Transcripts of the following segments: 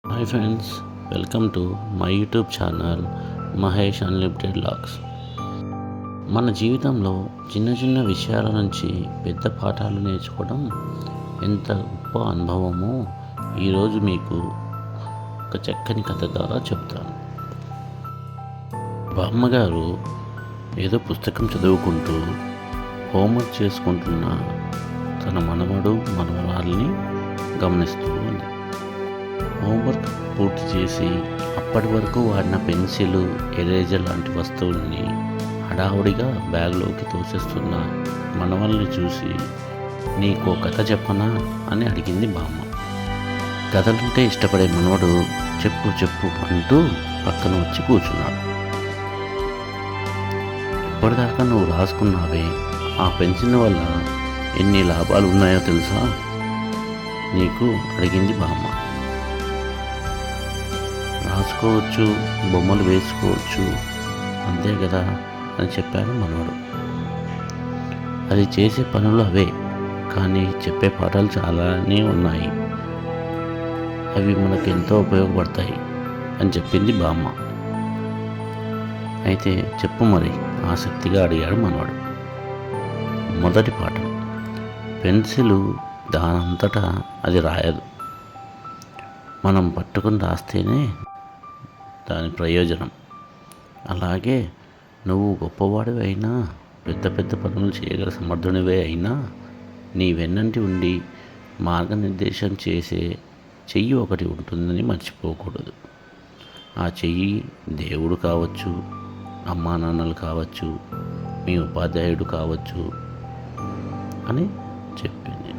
Hi friends, welcome to my YouTube channel Mahesh unlimited logs. మన జీవితంలో చిన్న చిన్న విషయాల నుంచి పెద్ద పాఠాలు నేర్చుకోవడం ఎంత గొప్ప అనుభవమో ఈరోజు మీకు ఒక చక్కని కథ ద్వారా చెప్తాను. బామ్మగారు ఏదో పుస్తకం చదువుకుంటూ హోంవర్క్ చేసుకుంటున్న తన మనవడు మనవరాల్ని గమనిస్తూ ఉంది. హోంవర్క్ పూర్తి చేసి అప్పటి వరకు వాడిన పెన్సిల్, ఎరేజర్ లాంటి వస్తువుల్ని హడావుడిగా బ్యాగ్లోకి తోసేస్తున్న మనవల్ని చూసి, నీకో కథ చెప్పనా అని అడిగింది బామ్మ. కథలంటే ఇష్టపడే మనవడు చెప్పు చెప్పు అంటూ పక్కన వచ్చి కూర్చున్నాడు. ఇప్పటిదాకా నువ్వు రాసుకున్నావే, ఆ పెన్సిల్ వల్ల ఎన్ని లాభాలు ఉన్నాయో తెలుసా నీకు అడిగింది బామ్మ. రాసుకోవచ్చు, బొమ్మలు వేసుకోవచ్చు, అంతే కదా అని చెప్పాడు మనవడు. అది చేసే పనులు అవే, కానీ చెప్పే పాఠాలు చాలానే ఉన్నాయి, అవి మనకు ఎంతో ఉపయోగపడతాయి అని చెప్పింది బామ్మ. అయితే చెప్పు మరి, ఆసక్తిగా అడిగాడు మనవడు. మొదటి పాఠం, పెన్సిలు దానంతటా అది రాయదు, మనం పట్టుకుని రాస్తేనే దాని ప్రయోజనం. అలాగే నువ్వు గొప్పవాడివి అయినా, పెద్ద పెద్ద పనులు చేయగల సమర్థునివే అయినా, నీ వెన్నంటి ఉండి మార్గనిర్దేశం చేసే చెయ్యి ఒకటి ఉంటుందని మర్చిపోకూడదు. ఆ చెయ్యి దేవుడు కావచ్చు, అమ్మా నాన్నలు కావచ్చు, మీ ఉపాధ్యాయుడు కావచ్చు అని చెప్పింది.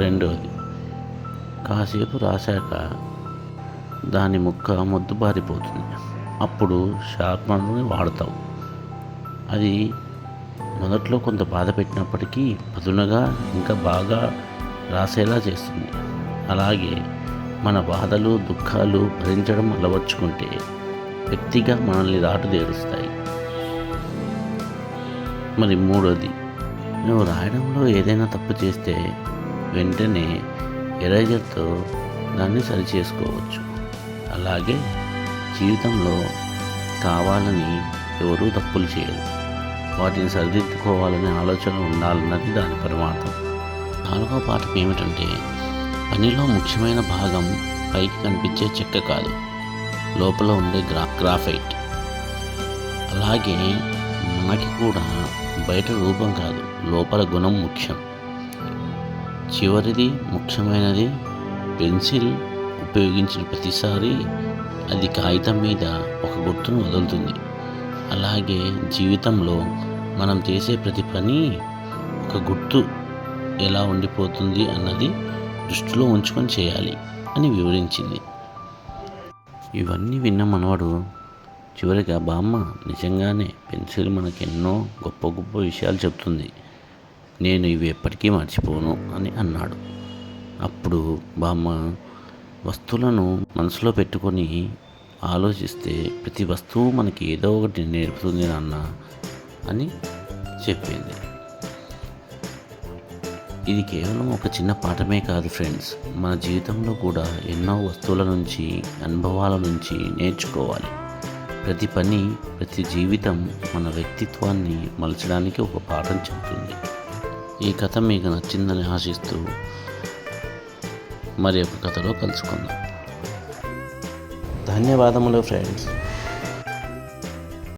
రెండోది, కాసేపు రాశాక దాని ముక్క మొద్దుబారిపోతుంది, అప్పుడు షార్ప్నర్ని వాడతావు. అది మొదట్లో కొంత బాధ పెట్టినప్పటికీ పదునుగా ఇంకా బాగా రాసేలా చేస్తుంది. అలాగే మన బాధలు, దుఃఖాలు భరించడం అలవర్చుకుంటే వ్యక్తిగా మనల్ని దాటుదేరుస్తాయి. మరి మూడోది, నువ్వు రాయడంలో ఏదైనా తప్పు చేస్తే వెంటనే ఎరేజర్తో దాన్ని సరిచేసుకోవచ్చు. అలాగే జీవితంలో కావాలని ఎవరూ తప్పులు చేయరు, వాటిని సరిదిద్దుకోవాలనే ఆలోచన ఉండాలన్నది దాని పరమార్థం. నాలుగో పాఠం ఏమిటంటే, పనిలో ముఖ్యమైన భాగం పైకి కనిపించే చెక్క కాదు, లోపల ఉండే గ్రాఫైట్. అలాగే మనకి కూడా బయట రూపం కాదు, లోపల గుణం ముఖ్యం. చివరిది ముఖ్యమైనది, పెన్సిల్ ఉపయోగించిన ప్రతిసారి అది కాగితం మీద ఒక గుర్తును వదులుతుంది. అలాగే జీవితంలో మనం చేసే ప్రతి పని ఒక గుర్తు ఎలా ఉండిపోతుంది అన్నది దృష్టిలో ఉంచుకొని చేయాలి అని వివరించింది. ఇవన్నీ విన్న మనవాడు చివరిగా, బామ్మ నిజంగానే పెన్సిల్ మనకెన్నో గొప్ప గొప్ప విషయాలు చెప్తుంది, నేను ఇవి ఎప్పటికీ మర్చిపోను అని అన్నాడు. అప్పుడు బామ్మ, వస్తువులను మనసులో పెట్టుకొని ఆలోచిస్తే ప్రతి వస్తువు మనకి ఏదో ఒకటి నేర్పుతుంది నాన్న అని చెప్పింది. ఇది కేవలం ఒక చిన్న పాఠమే కాదు ఫ్రెండ్స్, మన జీవితంలో కూడా ఎన్నో వస్తువుల నుంచి, అనుభవాల నుంచి నేర్చుకోవాలి. ప్రతి పని, ప్రతి జీవితం మన వ్యక్తిత్వాన్ని మలచడానికి ఒక పాఠం చెబుతుంది. ఈ కథ మీకు నచ్చిందని ఆశిస్తూ మరి ఒక కథలో కలుసుకుందాం. ధన్యవాదములు ఫ్రెండ్స్.